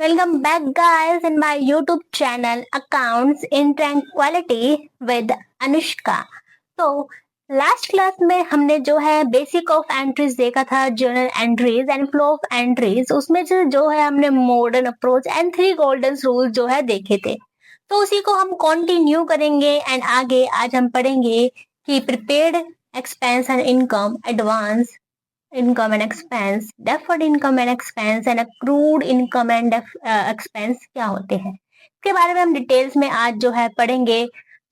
Welcome back, guys, in my YouTube channel Accounts in Tranquility with Anushka. तो last class में हमने जो है बेसिक ऑफ एंट्रीज देखा था, journal entries and flow of entries. उसमें जो है हमने modern approach and 3 golden rule जो है देखे थे। तो उसी को हम कंटिन्यू करेंगे एंड आगे आज हम पढ़ेंगे कि prepared expense and income, advance income and expense, deferred income and expense and accrued income and expense क्या होते हैं, इसके बारे में हम डिटेल्स में आज जो है पढ़ेंगे।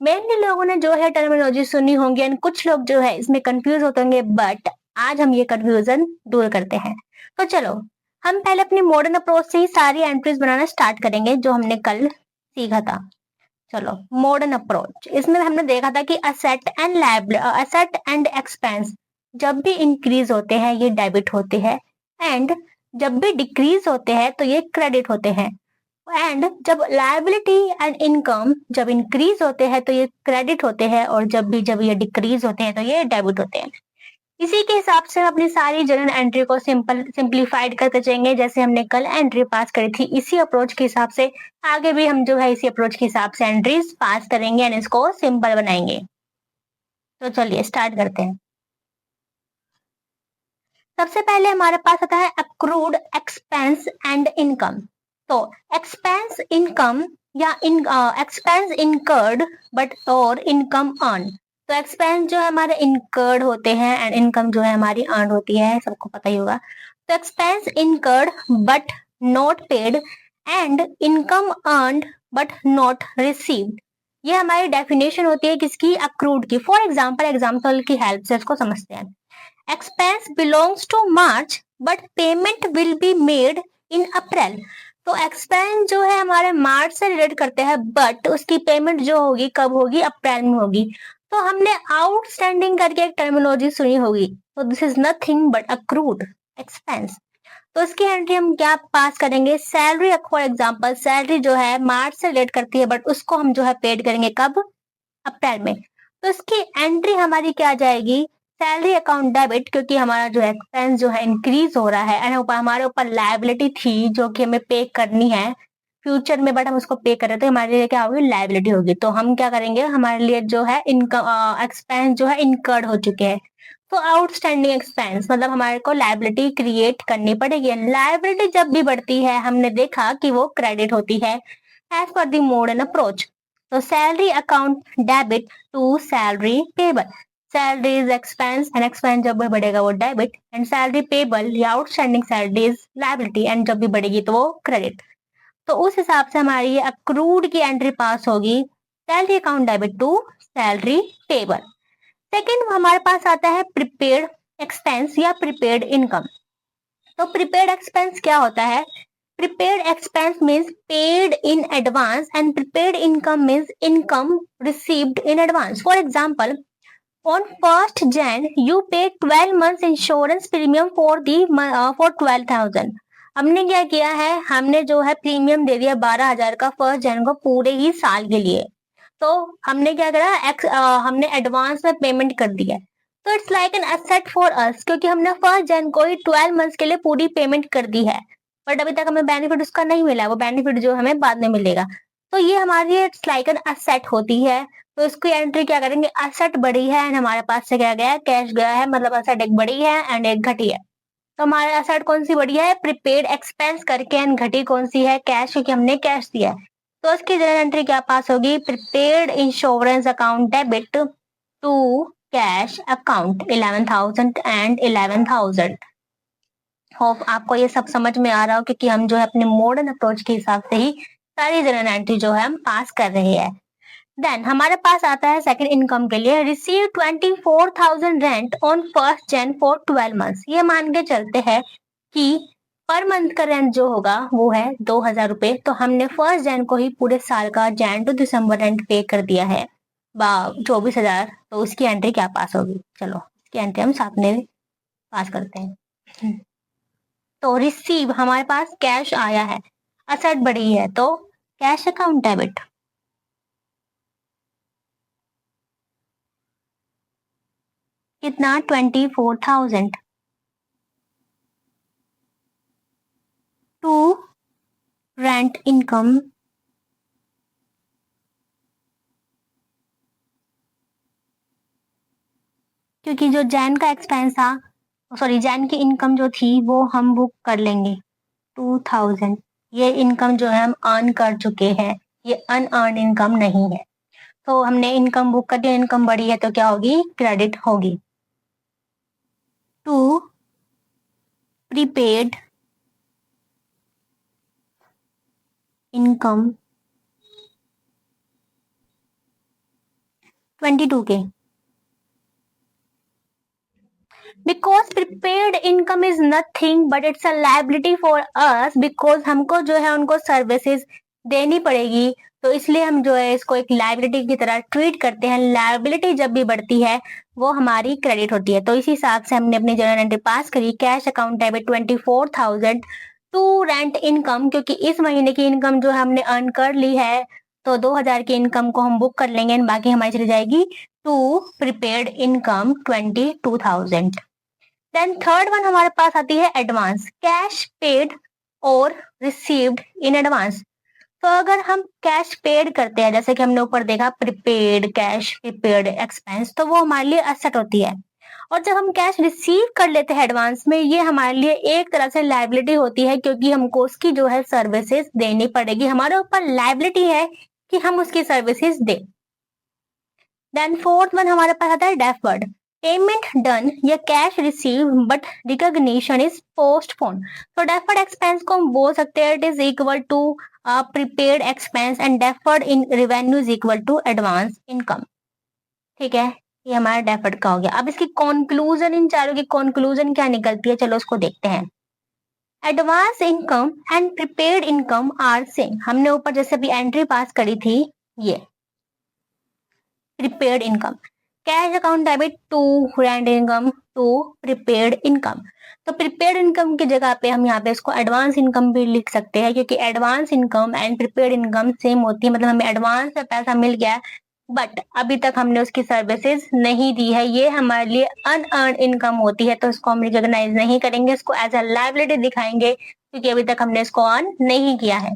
मेनली लोगों ने जो है टर्मिनोलॉजी सुनी होंगी एंड कुछ लोग जो है इसमें कंफ्यूज होते होंगे, बट आज हम ये कंफ्यूजन दूर करते हैं। तो चलो हम पहले अपनी मॉडर्न अप्रोच से ही सारी एंट्रीज बनाना स्टार्ट करेंगे जो हमने कल सीखा था। चलो मॉडर्न अप्रोच, इसमें हमने देखा था कि asset and liability, asset and expense जब भी इंक्रीज होते हैं ये डेबिट होते हैं, एंड जब भी डिक्रीज होते हैं तो ये क्रेडिट होते हैं, एंड जब लायबिलिटी एंड इनकम जब इंक्रीज होते हैं तो ये क्रेडिट होते हैं, और जब ये डिक्रीज होते हैं तो ये डेबिट होते हैं। इसी के हिसाब से हम अपनी सारी जर्नल एंट्री को सिंप्लीफाइड करते जाएंगे, जैसे हमने कल एंट्री पास करी थी इसी अप्रोच के हिसाब से आगे भी हम जो है इसी अप्रोच के हिसाब से एंट्रीज पास करेंगे एंड इसको सिंपल बनाएंगे। तो चलिए स्टार्ट करते हैं। सबसे पहले हमारे पास आता है अक्रूड एक्सपेंस एंड इनकम। तो एक्सपेंस इनकम या एक्सपेंस इनकर्ड बट और इनकम अर्न। तो एक्सपेंस जो है हमारे इनकर्ड होते हैं एंड इनकम जो है हमारी अर्न होती है, सबको पता ही होगा। तो expense incurred but not paid and income earned but not received, ये हमारी डेफिनेशन होती है किसकी, अक्रूड की। फॉर एग्जाम्पल की हेल्प से इसको समझते हैं। Expense belongs to March but payment will be made in April. तो एक्सपेंस जो है हमारे मार्च से रिलेट करते हैं, बट उसकी पेमेंट जो होगी कब होगी, अप्रैल में होगी। तो हमने आउटस्टैंडिंग करके एक टर्मिनोलॉजी सुनी होगी, तो this is nothing but accrued expense. तो इसकी एंट्री हम क्या पास करेंगे, सैलरी। फॉर एग्जाम्पल सैलरी जो है मार्च से रिलेट करती है, बट उसको हम जो है पेड करेंगे कब, अप्रैल में। तो इसकी एंट्री हमारी क्या जाएगी, सैलरी अकाउंट डेबिट, क्योंकि हमारा जो एक्सपेंस जो है इंक्रीज हो रहा है एंड हमारे ऊपर लायबिलिटी थी जो कि हमें पे करनी है फ्यूचर में, बट हम उसको पे कर रहे थे, हमारे लिए क्या होगी, लायबिलिटी होगी। तो हम क्या करेंगे, हमारे लिए जो है इनकम एक्सपेंस जो है इनकर्ड हो चुके हैं। तो आउटस्टैंडिंग एक्सपेंस मतलब हमारे को लायबिलिटी क्रिएट करनी पड़ेगी। लायबिलिटी जब भी बढ़ती है हमने देखा कि वो क्रेडिट होती है as per the modern approach. तो salary account debit to salary payable, salary is expense and expense जब भी बढ़ेगा वो डेबिट, एंड सैलरी पेबल या outstanding salary is liability and जब भी बढ़ेगी तो वो क्रेडिट। तो उस हिसाब से हमारी ये अक्रूड की एंट्री पास होगी, salary account debit to salary payable. Second हमारे पास आता है प्रीपेड एक्सपेंस या प्रीपेड इनकम। तो प्रीपेड एक्सपेंस क्या होता है, prepaid expense means paid in advance and prepaid income means income received in advance. For example, on 1st Jan you pay 12 months insurance premium for 12,000। हमने क्या किया है, हमने जो है प्रीमियम दे दिया 12,000 का 1st Jan को पूरे ही साल के लिए। तो हमने क्या करा, हमने एडवांस में पेमेंट कर दिया। तो it's like an asset for us, क्योंकि हमने 1st Jan को ही 12 मंथ्स के लिए पूरी पेमेंट कर दी है, बट अभी तक हमें बेनिफिट उसका नहीं मिला, वो बेनिफिट जो हमें बाद में मिलेगा। तो ये हमारी इट्स लाइक एन एसेट होती है। तो इसकी एंट्री क्या करेंगे, एसेट बढ़ी है एंड हमारे पास से क्या गया है, कैश गया है, मतलब एसेट एक बढ़ी है एंड एक घटी है। तो हमारे एसेट कौन सी बढ़ी है, प्रीपेड एक्सपेंस करके, एंड घटी कौन सी है, कैश, क्योंकि हमने कैश दिया है। तो इसकी जनरल एंट्री क्या पास होगी, prepaid insurance account debit to cash account 11,000 and 11,000। Hope आपको ये सब समझ में आ रहा हो, क्योंकि हम जो है अपने मॉडर्न अप्रोच के हिसाब से ही सारी जनरल एंट्री जो है हम पास कर रहे हैं। देन हमारे पास आता है सेकंड इनकम के लिए, receive 24,000 rent on 1st Jan for 12 months. ये मान के चलते हैं कि पर मंथ का रेंट जो होगा वो है 2,000 रुपए। तो हमने 1st Jan को ही पूरे साल का जैन टू दिसंबर रेंट पे कर दिया है 24,000। तो उसकी एंट्री क्या पास होगी, चलो इसकी एंट्री हम साथ में पास करते हैं। तो रिसीव हमारे पास कैश आया है, असेट बढ़ी है, तो कैश अकाउंट डेबिट कितना, 24,000 टू रेंट इनकम क्योंकि जो जैन का एक्सपेंस था, सॉरी जैन की इनकम जो थी वो हम बुक कर लेंगे 2000। ये इनकम जो है हम अर्न कर चुके हैं, ये अनअर्न इनकम नहीं है। तो हमने इनकम बुक कर दिया, इनकम बढ़ी है तो क्या होगी, क्रेडिट होगी। To prepaid income 22K। Because prepaid income is nothing but it's a liability for us, because हमको जो है उनको सर्विसेज देनी पड़ेगी, तो इसलिए हम जो है इसको एक लाइबिलिटी की तरह ट्रीट करते हैं। लाइबिलिटी जब भी बढ़ती है वो हमारी क्रेडिट होती है। तो इसी हिसाब से हमने अपनी जर्नल एंट्री पास करी। Cash account debit 24,000 to rent income, क्योंकि इस महीने की इनकम जो है हमने अर्न कर ली है, तो 2000 की इनकम को हम बुक कर लेंगे, बाकी हमारी चली जाएगी to prepaid income 22,000। Then third one हमारे पास आती है एडवांस, कैश पेड और रिसीव्ड इन एडवांस। तो अगर हम कैश पेड करते हैं, जैसे कि हमने ऊपर देखा प्रीपेड कैश, प्रीपेड एक्सपेंस, तो वो हमारे लिए एसेट होती है। और जब हम कैश रिसीव कर लेते हैं एडवांस में, ये हमारे लिए एक तरह से लाइबिलिटी होती है, क्योंकि हमको उसकी जो है सर्विसेज देनी पड़ेगी। हमारे ऊपर लाइबिलिटी है कि हम उसकी सर्विसेज दें। देन फोर्थ वन हमारे पास आता है डेफर्ड, पेमेंट डन या cash receive but recognition is postpone. तो डेफर्ड एक्सपेंस को हम बोल सकते हैं it is equal to prepaid expense and deferred in revenue is equal to advance income. ठीक है, ये हमारा डेफर्ड का हो गया। अब इसकी कंक्लूजन, इन चारों की कंक्लूजन क्या निकलती है, चलो उसको देखते हैं। Advance income and prepaid income are same. हमने ऊपर जैसे अभी एंट्री पास करी थी, ये prepaid income, cash account debit to rent income to prepaid income. तो प्रीपेड इनकम की जगह पे हम यहाँ पे इसको एडवांस इनकम भी लिख सकते हैं, क्योंकि advance income and prepaid income same होती है, मतलब हमें एडवांस में पैसा मिल गया बट अभी तक हमने उसकी सर्विसेज नहीं दी है, ये हमारे लिए अनअर्न इनकम होती है, तो इसको हम रिकॉग्नाइज नहीं करेंगे, इसको एज अ लाइबिलिटी दिखाएंगे, क्योंकि अभी तक हमने इसको अर्न नहीं किया है।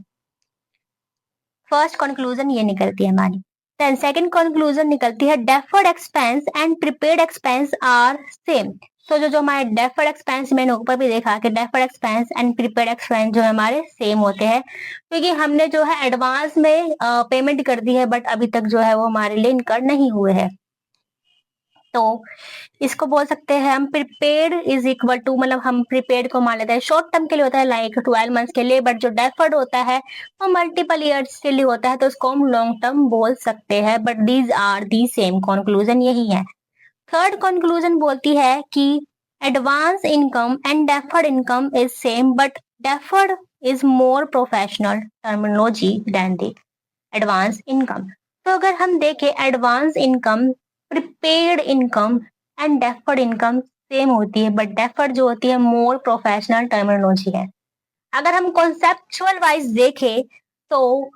फर्स्ट कंक्लूजन ये निकलती है हमारी। देन सेकंड कंक्लूजन निकलती है deferred expense and prepaid expense are same. तो जो हमारे डेफर्ड एक्सपेंस, मैंने ऊपर भी देखा कि deferred expense and prepaid expense जो हमारे सेम होते हैं, क्योंकि हमने जो है एडवांस में पेमेंट कर दी है बट अभी तक जो है वो हमारे लिए इनकर नहीं हुए हैं। तो इसको बोल सकते हैं हम प्रीपेड इज इक्वल टू, मतलब हम प्रीपेड को मान लेते हैं शॉर्ट टर्म के लिए होता है लाइक 12 मंथ्स के लिए, बट जो डेफर्ड होता है वो मल्टीपल ईयर्स के लिए होता है, तो इसको हम लॉन्ग टर्म बोल सकते हैं। But these are the same, conclusion यही है। थर्ड कंक्लूजन बोलती है कि advance income and deferred income is same but deferred is more professional terminology than the advance income. तो अगर हम देखें advance income, prepaid income and deferred income same होती है, बट डेफर्ड जो होती है मोर प्रोफेशनल टर्मिनोलॉजी है। अगर हम कॉन्सेप्चुअल वाइज देखें तो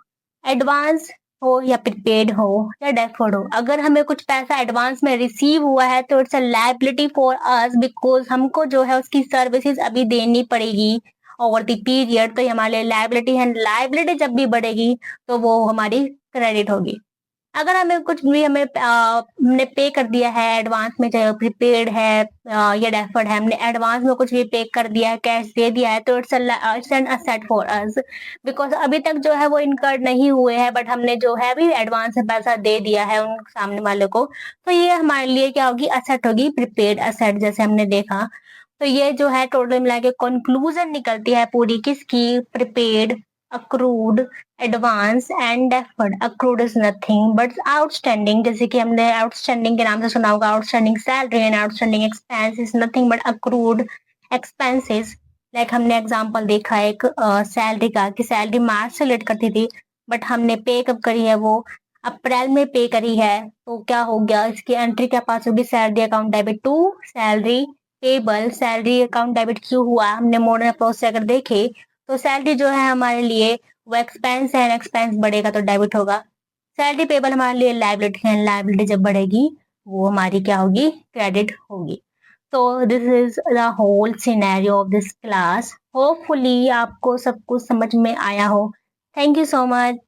एडवांस हो या प्रीपेड हो या डेफर्ड हो, अगर हमें कुछ पैसा एडवांस में रिसीव हुआ है तो it's a liability for us, because हमको जो है उसकी सर्विसेज अभी देनी पड़ेगी ओवर द पीरियड, तो ये हमारे लिए लायबिलिटी है। लायबिलिटी जब भी बढ़ेगी तो वो हमारी क्रेडिट होगी। अगर हमें कुछ भी हमने पे कर दिया है एडवांस में, चाहे प्रीपेड है या डेफर्ड है, हमने एडवांस में कुछ भी पे कर दिया है, कैश दे दिया है, तो it's an asset for us, because अभी तक जो है वो इनकर्ड नहीं हुए हैं, बट हमने जो है अभी एडवांस में पैसा दे दिया है उन सामने वाले को, तो ये हमारे लिए क्या होगी, असेट होगी, प्रीपेड असेट, जैसे हमने देखा। तो ये जो है टोटल मिला के कंक्लूजन निकलती है पूरी किसकी, prepaid, accrued, advance and deferred. Accrued is nothing but outstanding, जैसे कि हमने आउटस्टैंडिंग के नाम से सुना होगा, outstanding salary and outstanding expense is nothing but accrued expenses. Like हमने एग्जांपल देखा एक सैलरी का, कि सैलरी मार्च से लेट करती थी, बट हमने पे कब करी है, वो अप्रैल में पे करी है, तो क्या हो गया, इसकी एंट्री क्या पास होगी, salary account debit to salary payable. Salary account debit क्यों हुआ, हमने मॉडर्न अप्रोच से अगर देखे तो सैलरी जो है हमारे लिए वो एक्सपेंस है, एक्सपेंस बढ़ेगा तो डेबिट होगा। सैलरी पेबल हमारे लिए लाइबिलिटी है, लाइबिलिटी जब बढ़ेगी वो हमारी क्या होगी, क्रेडिट होगी। तो this is the whole scenario of this class. Hopefully आपको सब कुछ समझ में आया हो। Thank you so much.